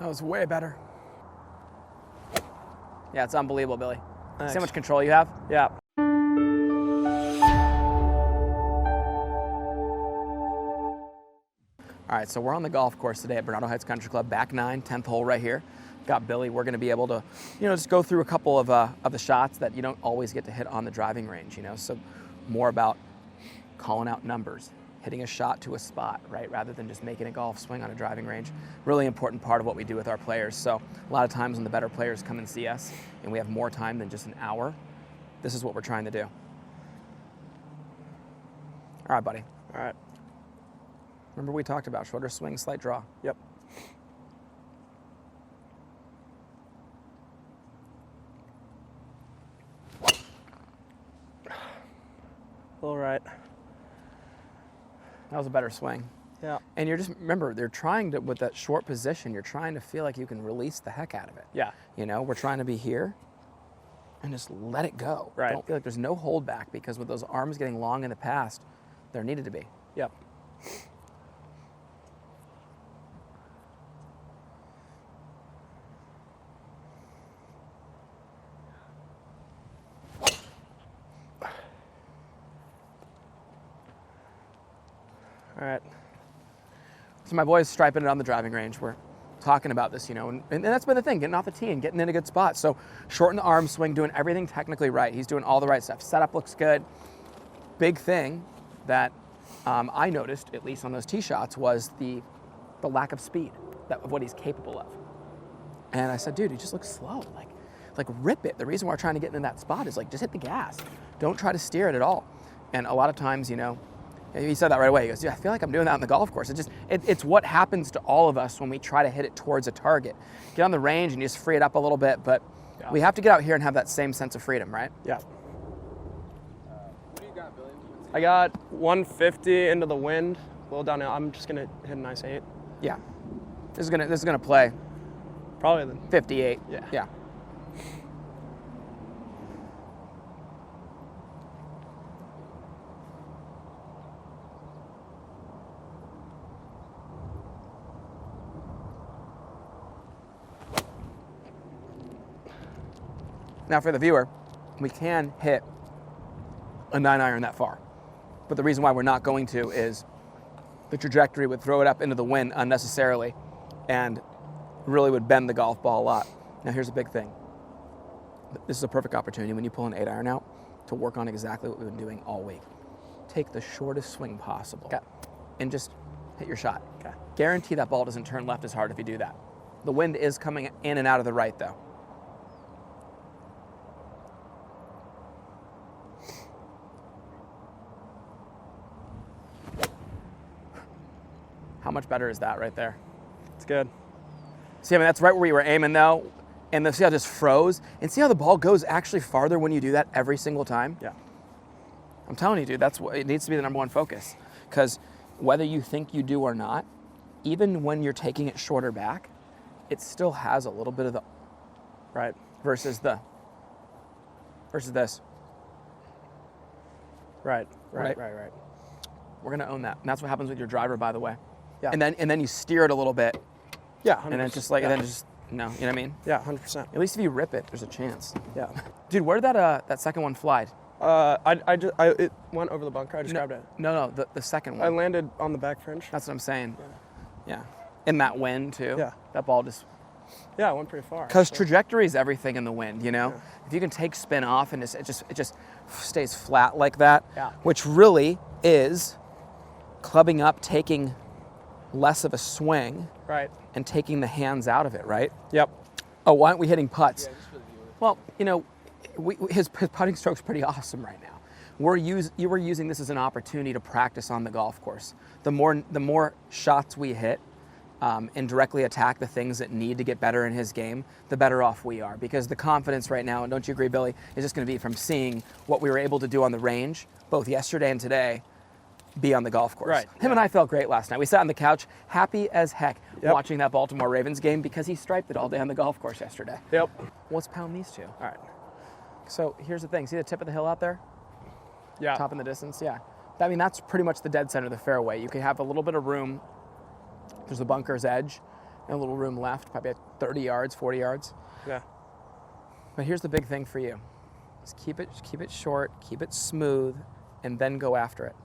That was way better. Yeah, it's unbelievable, Billy. Thanks. See how much control you have? Yeah. All right, so we're on the golf course today at Bernardo Heights Country Club, back 9, 10th hole right here. Got Billy. We're going to be able to, just go through a couple of the shots that you don't always get to hit on the driving range, So more about calling out numbers, hitting a shot to a spot, right, rather than just making a golf swing on a driving range. Really important part of what we do with our players. So a lot of times when the better players come and see us and we have more time than just an hour, this is what we're trying to do. All right, buddy. All right. Remember we talked about shorter swing, slight draw. Yep. All right. That was a better swing. Yeah. And you're just, remember, they're trying to, with that short position, you're trying to feel like you can release the heck out of it. Yeah. We're trying to be here and just let it go. Right. Don't feel like there's no holdback, because with those arms getting long in the past, there needed to be. Yep. All right. So my boys striping it on the driving range. We're talking about this, and that's been the thing, getting off the tee and getting in a good spot. So shorten the arm swing, doing everything technically right. He's doing all the right stuff. Setup looks good. Big thing that I noticed, at least on those tee shots, was the lack of speed of what he's capable of. And I said, dude, he just looks slow. Like rip it. The reason we're trying to get in that spot is just hit the gas. Don't try to steer it at all. And a lot of times, he said that right away. He goes, yeah, I feel like I'm doing that on the golf course. It's what happens to all of us when we try to hit it towards a target. Get on the range and you just free it up a little bit, but we have to get out here and have that same sense of freedom, right? Yeah. What do you got, Billy? I got 150 into the wind, a little downhill. I'm just gonna hit a nice 8. Yeah. This is gonna play Probably the 58. Yeah. Yeah. Now for the viewer, we can hit a 9-iron that far. But the reason why we're not going to is the trajectory would throw it up into the wind unnecessarily and really would bend the golf ball a lot. Now here's a big thing. This is a perfect opportunity when you pull an 8-iron out to work on exactly what we've been doing all week. Take the shortest swing possible and just hit your shot. Guarantee that ball doesn't turn left as hard if you do that. The wind is coming in and out of the right though. How much better is that right there? It's good. See, that's right where we were aiming though. And see how it just froze? And see how the ball goes actually farther when you do that every single time? Yeah. I'm telling you, dude, that's what it needs to be the number one focus. Because whether you think you do or not, even when you're taking it shorter back, it still has a little bit of the Right. versus this. Right. Right. We're gonna own that. And that's what happens with your driver, by the way. Yeah. And then you steer it a little bit. Yeah. 100%. And then just like, yeah. and then just, you know what I mean? Yeah, 100%. At least if you rip it, there's a chance. Yeah. Dude, where did that second one fly? It went over the bunker. I just grabbed it. No, the second I one. landed on the back fringe. That's what I'm saying. Yeah. In that wind too. Yeah. That ball just. Yeah, it went pretty far. Because trajectory is everything in the wind, Yeah. If you can take spin off and it just stays flat like that, Yeah. which really is clubbing up, taking less of a swing, Right. and taking the hands out of it, right? Yep. Oh, why aren't we hitting putts? Yeah, just for the viewer. Well, his putting stroke's pretty awesome right now. You were using this as an opportunity to practice on the golf course. The more shots we hit and directly attack the things that need to get better in his game, the better off we are. Because the confidence right now, and don't you agree, Billy, is just going to be from seeing what we were able to do on the range, both yesterday and today, be on the golf course. Right. Him and I felt great last night. We sat on the couch, happy as heck, Yep. watching that Baltimore Ravens game because he striped it all day on the golf course yesterday. Yep. Let's pound these two. All right. So here's the thing. See the tip of the hill out there? Yeah. Top in the distance? Yeah. I mean, that's pretty much the dead center of the fairway. You can have a little bit of room. There's the bunker's edge. and a little room left, probably at 30 yards, 40 yards. Yeah. But here's the big thing for you. Is keep it short, keep it smooth, and then go after it.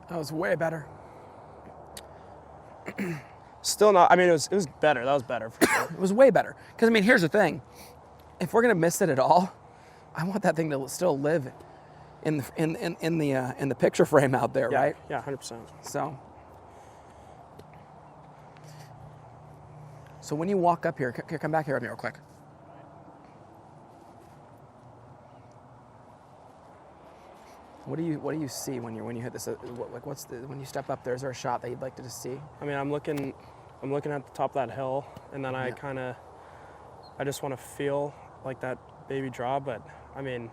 That was way better. Still not. I mean, it was better. That was better for sure. It was way better. Because I mean, here's the thing: if we're gonna miss it at all, I want that thing to still live in the picture frame out there, Yeah, right? Yeah, 100%. So when you walk up here, come back here with me real quick. What do you see when you hit this? When you step up there? Is there a shot that you'd like to just see? I mean, I'm looking at the top of that hill, and then I just want to feel like that baby draw. But I mean,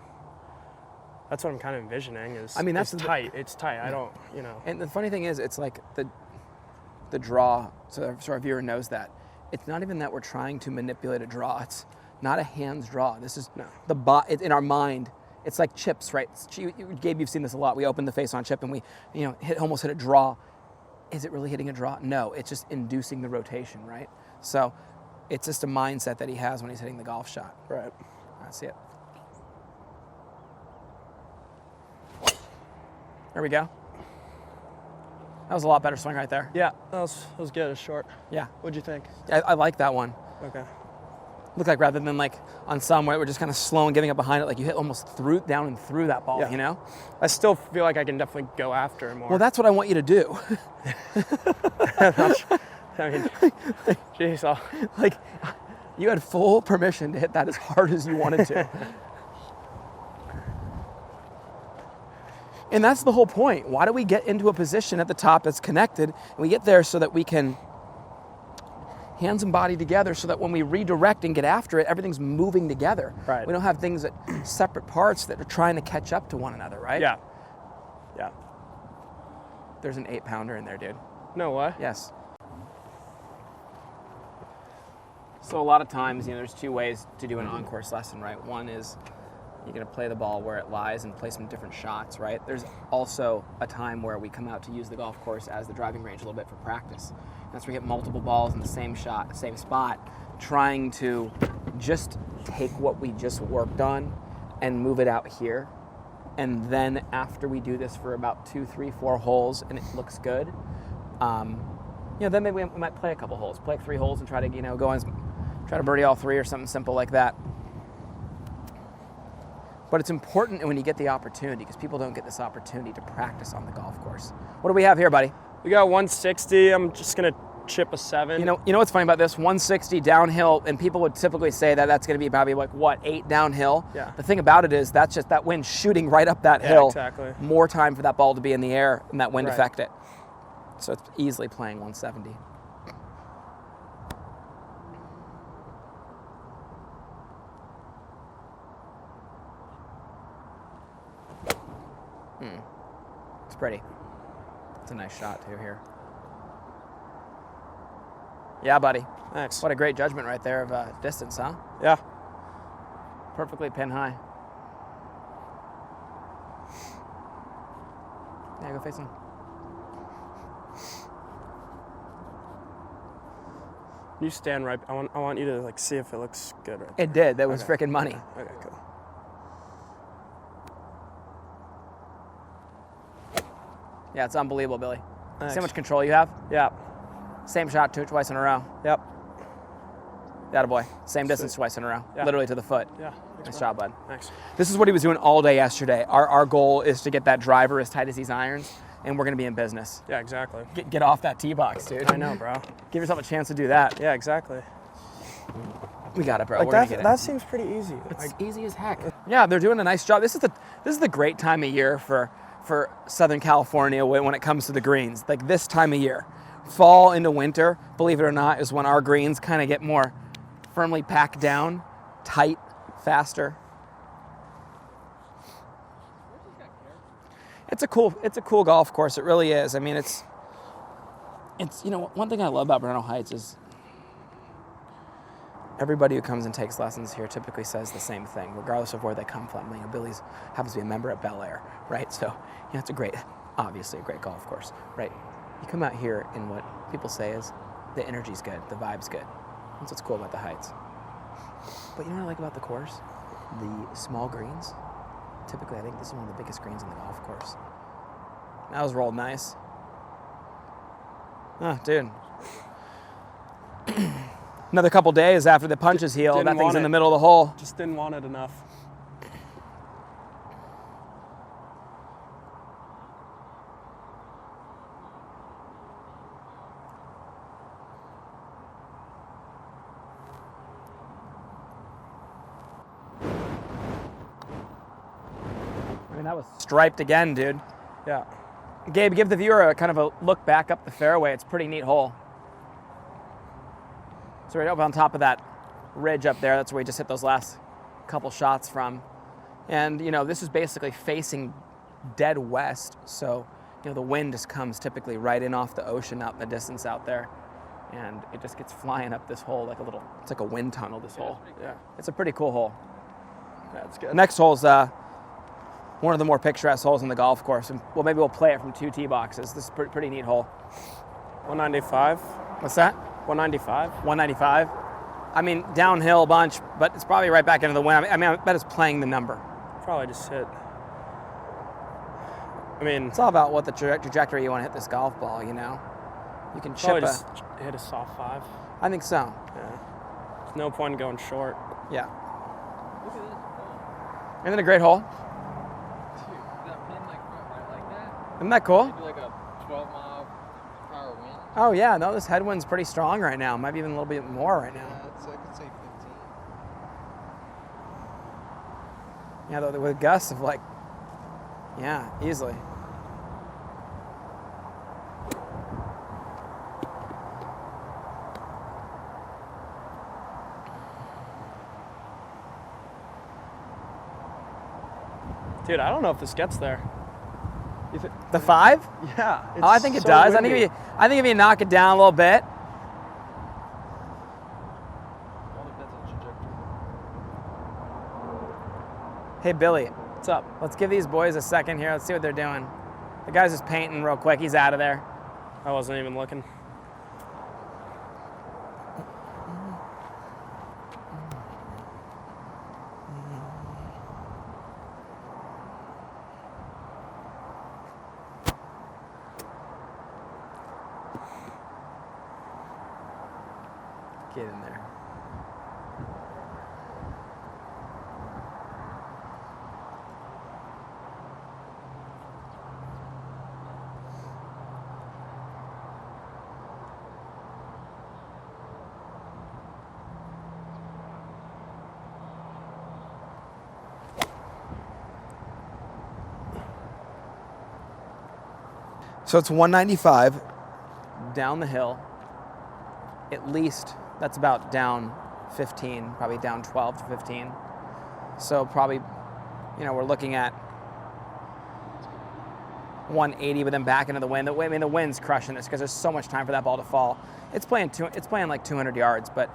that's what I'm kind of envisioning. It's tight. It's tight. Yeah. I don't, And the funny thing is, it's like the draw. So our viewer knows that it's not even that we're trying to manipulate a draw. It's not a hands draw. This is it's in our mind. It's like chips, right? Gabe, you've seen this a lot. We open the face on chip and we, almost hit a draw. Is it really hitting a draw? No, it's just inducing the rotation, right? So it's just a mindset that he has when he's hitting the golf shot. Right. That's it. There we go. That was a lot better swing right there. Yeah, that was good. It was short. Yeah. What'd you think? I like that one. Okay. Look like rather than like on some where we're just kind of slow and giving up behind it, like you hit almost down and through that ball, Yeah. I still feel like I can definitely go after it more. Well, that's what I want you to do. I mean, geez, like you had full permission to hit that as hard as you wanted to. And that's the whole point. Why do we get into a position at the top that's connected? And we get there so that we can hands and body together so that when we redirect and get after it, everything's moving together. Right. We don't have things that separate parts that are trying to catch up to one another, right? Yeah. Yeah. There's an 8-pounder in there, dude. No way. Yes. So a lot of times, there's two ways to do an on-course lesson, right? One is you're going to play the ball where it lies and play some different shots, right? There's also a time where we come out to use the golf course as the driving range a little bit for practice. That's where we hit multiple balls in the same shot, same spot, trying to just take what we just worked on and move it out here. And then after we do this for about 2, 3, 4 holes and it looks good, then maybe we might play a couple holes, play 3 holes and try to, go and try to birdie all 3 or something simple like that. But it's important when you get the opportunity because people don't get this opportunity to practice on the golf course. What do we have here, buddy? We got 160. I'm just going to chip a 7. You know what's funny about this? 160 downhill, and people would typically say that that's going to be probably 8 downhill? Yeah. The thing about it is that's just that wind shooting right up that hill. Exactly. More time for that ball to be in the air and that wind affect it. So it's easily playing 170. It's pretty. It's a nice shot too here. Yeah, buddy. Thanks. What a great judgment right there of distance, huh? Yeah. Perfectly pin high. Yeah, go face him. You stand right. I want you to see if it looks good right It did. That was freaking money. Okay, cool. Yeah, it's unbelievable, Billy. Thanks. See how much control you have? Yeah. Same shot twice in a row. Yep. Attaboy. Same distance twice in a row. Yeah. Literally to the foot. Yeah. Nice job, bud. Thanks. This is what he was doing all day yesterday. Our goal is to get that driver as tight as these irons, and we're going to be in business. Yeah, exactly. Get off that tee box, dude. I know, bro. Give yourself a chance to do that. Yeah, exactly. We got it, bro. Like We're gonna get it. that seems pretty easy. It's easy as heck. Yeah, they're doing a nice job. This is the great time of year for Southern California when it comes to the greens. Like this time of year. Fall into winter, believe it or not, is when our greens kind of get more firmly packed down, tight, faster. It's a cool golf course. It really is. I mean, it's, one thing I love about Brno Heights is everybody who comes and takes lessons here typically says the same thing, regardless of where they come from. Billy's happens to be a member at Bel Air, right? So, it's obviously a great golf course, right? You come out here and what people say is the energy's good, the vibe's good. That's what's cool about the Heights. But you know what I like about the course? The small greens. Typically, I think this is one of the biggest greens in the golf course. That was rolled nice. Oh, dude. Another couple days after the punches heal, that thing's in the middle of the hole. Just didn't want it enough. That was striped again, dude. Yeah. Gabe, give the viewer a kind of a look back up the fairway. It's a pretty neat hole. So right up on top of that ridge up there, that's where we just hit those last couple shots from. And, this is basically facing dead west. So, the wind just comes typically right in off the ocean out in the distance out there. And it just gets flying up this hole it's like a wind tunnel, this hole. Yeah. It's a pretty cool hole. That's good. Next hole's one of the more picturesque holes in the golf course. And maybe we'll play it from 2 tee boxes. This is a pretty neat hole. 195. What's that? 195. 195. Downhill a bunch, but it's probably right back into the wind. I bet it's playing the number. Probably just hit. It's all about what the trajectory you want to hit this golf ball, You can chip just hit a soft 5. I think so. Yeah. There's no point in going short. Yeah. Look at this. Isn't it a great hole? Dude, that pin right like that? Isn't that cool? Maybe like a 12-mile-per-hour wind. Oh, yeah. No, this headwind's pretty strong right now. Might be even a little bit more right now. I could say 15. Yeah, with gusts of easily. Dude, I don't know if this gets there. The 5? Yeah. Oh, I think it does. I think if you knock it down a little bit. All depends on the trajectory. Hey, Billy, What's up? let's give these boys a second here. Let's see what they're doing. The guy's just painting real quick. He's out of there. I wasn't even looking. Get in there. So it's 195 down the hill. At least that's about down 15, probably down 12 to 15. So probably, we're looking at 180 with them back into the wind. The wind's crushing this because there's so much time for that ball to fall. It's playing like 200 yards, but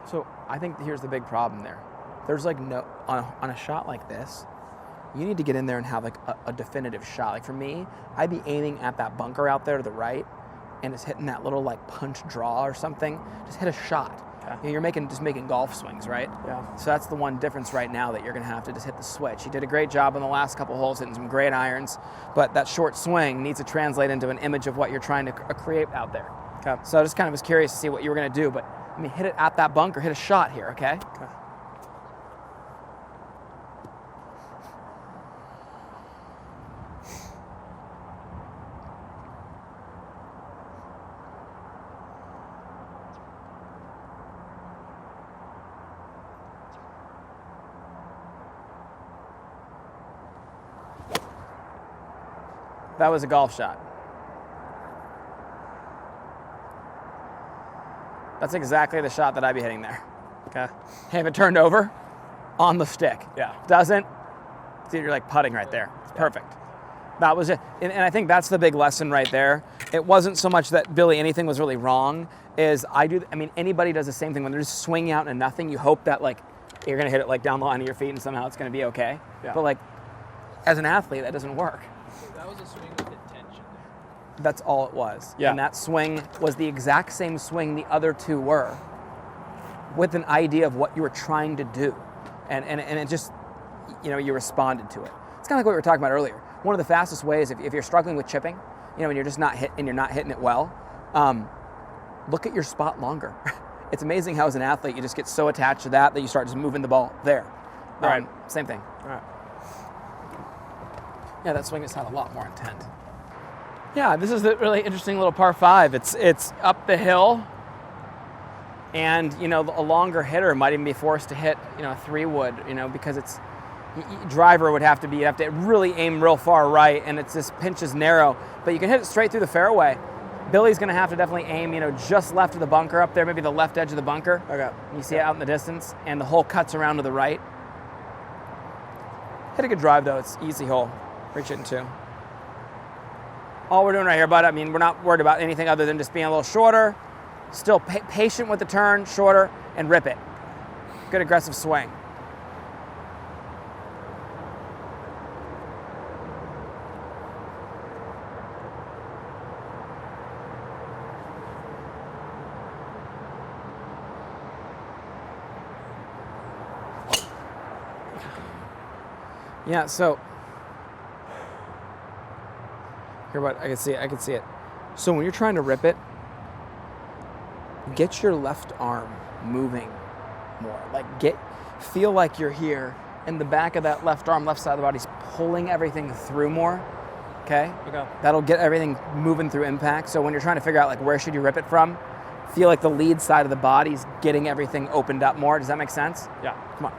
so I think here's the big problem there. There's no on a shot like this, you need to get in there and have a definitive shot. Like for me, I'd be aiming at that bunker out there to the right, and it's hitting that little punch draw or something. Just hit a shot. Okay. You're just making golf swings, right? Yeah. So that's the one difference right now that you're going to have to just hit the switch. You did a great job on the last couple holes, hitting some great irons, but that short swing needs to translate into an image of what you're trying to create out there. Okay. So I just kind of was curious to see what you were going to do, but hit it at that bunker, hit a shot here, okay? Okay. That was a golf shot. That's exactly the shot that I'd be hitting there. Okay. Hey, if it turned over, on the stick. Yeah. Doesn't, see, you're like putting right there. It's perfect. That was it. And I think that's the big lesson right there. It wasn't so much that Billy, anything was really wrong, anybody does the same thing. When they're just swinging out into nothing, you hope that like you're going to hit it like down the line of your feet and somehow it's going to be okay. Yeah. But like, as an athlete, that doesn't work. That was a swing with intention. That's all it was. Yeah. And that swing was the exact same swing the other two were, with an idea of what you were trying to do. And it just, you responded to it. It's kind of like what we were talking about earlier. One of the fastest ways, if you're struggling with chipping, and you're just not hitting it well, look at your spot longer. It's amazing how as an athlete, you just get so attached to that you start just moving the ball there. Right. Same thing. All right. Yeah, that swing just had a lot more intent. Yeah, this is the really interesting little par 5. It's up the hill, and a longer hitter might even be forced to hit a 3-wood, because it's driver would have to be, you have to really aim real far right, and it's this pinch is narrow, but you can hit it straight through the fairway. Billy's going to have to definitely aim, just left of the bunker up there, maybe the left edge of the bunker. Okay. You see it out in the distance, and the hole cuts around to the right. Hit a good drive though. It's easy hole. Reach it in 2. All we're doing right here, bud, we're not worried about anything other than just being a little shorter, still patient with the turn, shorter, and rip it. Good aggressive swing. Yeah, so here, but I can see it. So when you're trying to rip it, get your left arm moving more. Feel like you're here, and the back of that left arm, left side of the body's pulling everything through more. Okay? Okay. That'll get everything moving through impact. So when you're trying to figure out where should you rip it from, feel like the lead side of the body's getting everything opened up more. Does that make sense? Yeah. Come on.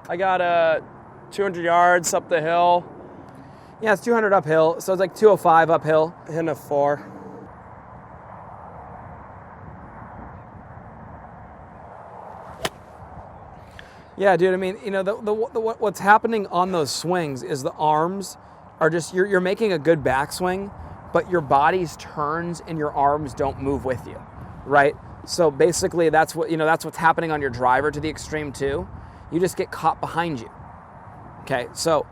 I got 200 yards up the hill. Yeah, it's 200 uphill, so it's like 205 uphill. Hitting a 4. Yeah, dude. What's happening on those swings is the arms are just you're making a good backswing, but your body's turns and your arms don't move with you, right? So basically, that's what's happening on your driver to the extreme too. You just get caught behind you. Okay, so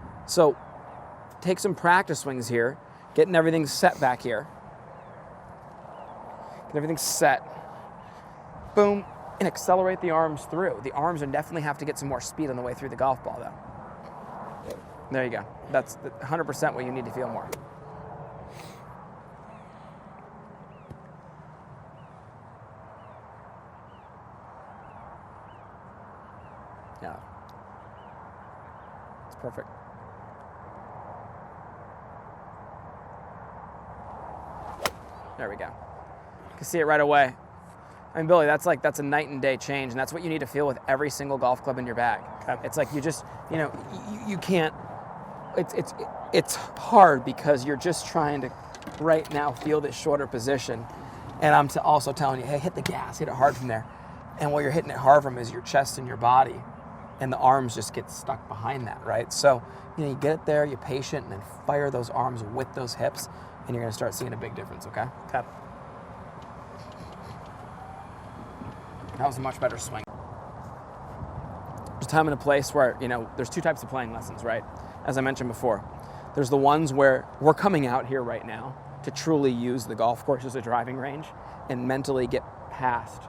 take some practice swings here, getting everything set back here. Get everything set. Boom, and accelerate the arms through. The arms are definitely have to get some more speed on the way through the golf ball though. There you go. That's 100% what you need to feel more. Yeah. It's perfect. There we go. You can see it right away. Billy, that's a night and day change, and that's what you need to feel with every single golf club in your bag. Okay. It's like you just, you can't, it's hard because you're just trying to right now feel this shorter position, and I'm also telling you, hey, hit the gas, hit it hard from there. And what you're hitting it hard from is your chest and your body, and the arms just get stuck behind that, right? So, you get it there, you're patient, and then fire those arms with those hips, and you're going to start seeing a big difference, okay? Okay. That was a much better swing. There's a time and a place where, there's 2 types of playing lessons, right? As I mentioned before. There's the ones where we're coming out here right now to truly use the golf course as a driving range and mentally get past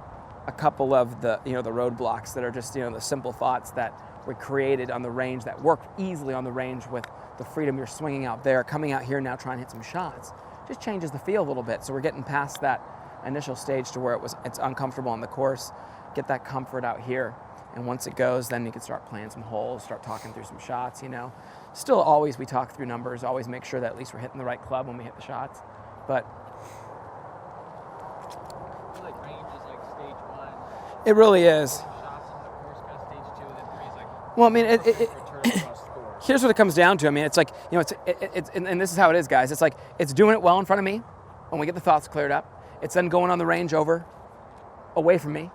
a couple of the, the roadblocks that are just, the simple thoughts that were created on the range that work easily on the range with the freedom you're swinging out there, coming out here now trying to hit some shots. Just changes the feel a little bit. So we're getting past that initial stage to where it's uncomfortable on the course, get that comfort out here. And once it goes, then you can start playing some holes, start talking through some shots, you know. Still always we talk through numbers, always make sure that at least we're hitting the right club when we hit the shots. But I feel like range is like stage 1. it really is. Shots on the course, kind of stage 2, and then 3 is like. Well, I mean, return across the course. here's what it comes down to. I mean, it's like, you know, it's and this is how it is, guys. It's like, it's doing it well in front of me when we get the thoughts cleared up. It's then going on the range away from me,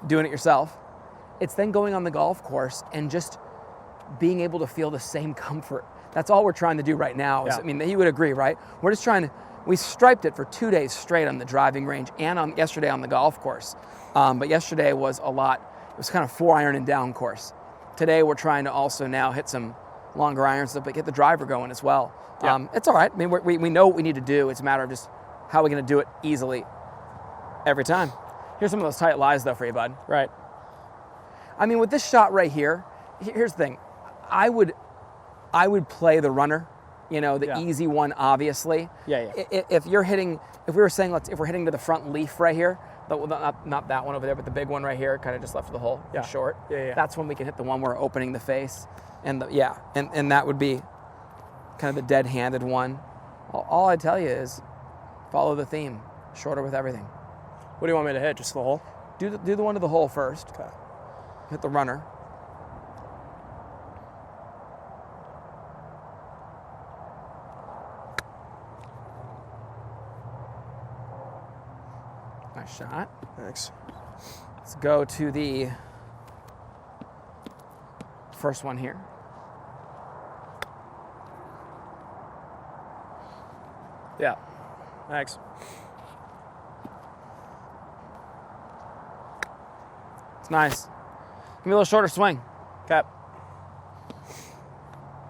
doing it yourself. It's then going on the golf course and just being able to feel the same comfort. That's all we're trying to do right now. Yeah. I mean, you would agree, right? We're just trying to, we striped it for 2 days straight on the driving range and yesterday on the golf course. But yesterday was it was kind of 4-iron and down course. Today we're trying to also now hit some longer irons, but get the driver going as well. Yeah. It's all right. I mean, we know what we need to do. It's a matter of just how we're going to do it easily every time. Here's some of those tight lies, though, for you, bud. Right. I mean, with this shot right here, here's the thing. I would play the runner, you know, the easy one, obviously. Yeah. If we were saying, if we're hitting to the front leaf right here, not that one over there, but the big one right here, kind of just left of the hole, short. Yeah. That's when we can hit the one where we're opening the face. And and that would be kind of the dead-handed one. All I tell you is follow the theme, shorter with everything. What do you want me to hit? Just the hole? Do the one to the hole first. Okay. Hit the runner. Nice shot. Thanks. Let's go to the first one here. Yeah. Thanks. It's nice. Give me a little shorter swing. Okay.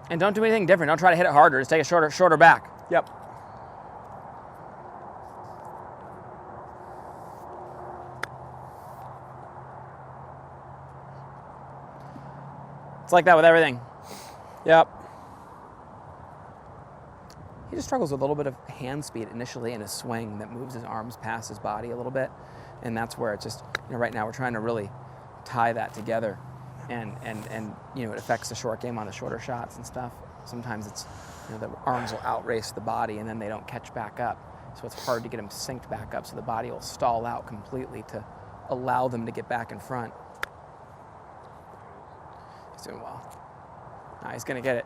And don't do anything different. Don't try to hit it harder. Just take a shorter back. Yep. It's like that with everything. Yep. He just struggles with a little bit of hand speed initially in his swing that moves his arms past his body a little bit. And that's where it's just, you know, right now we're trying to really tie that together. And you know, it affects the short game on the shorter shots and stuff. Sometimes it's, you know, the arms will outrace the body and then they don't catch back up. So it's hard to get them synced back up, so the body will stall out completely to allow them to get back in front. He's doing well. He's gonna get it.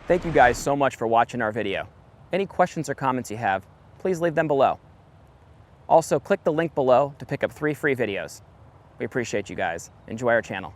Thank you guys so much for watching our video. Any questions or comments you have, please leave them below. Also, click the link below to pick up 3 free videos. We appreciate you guys. Enjoy our channel.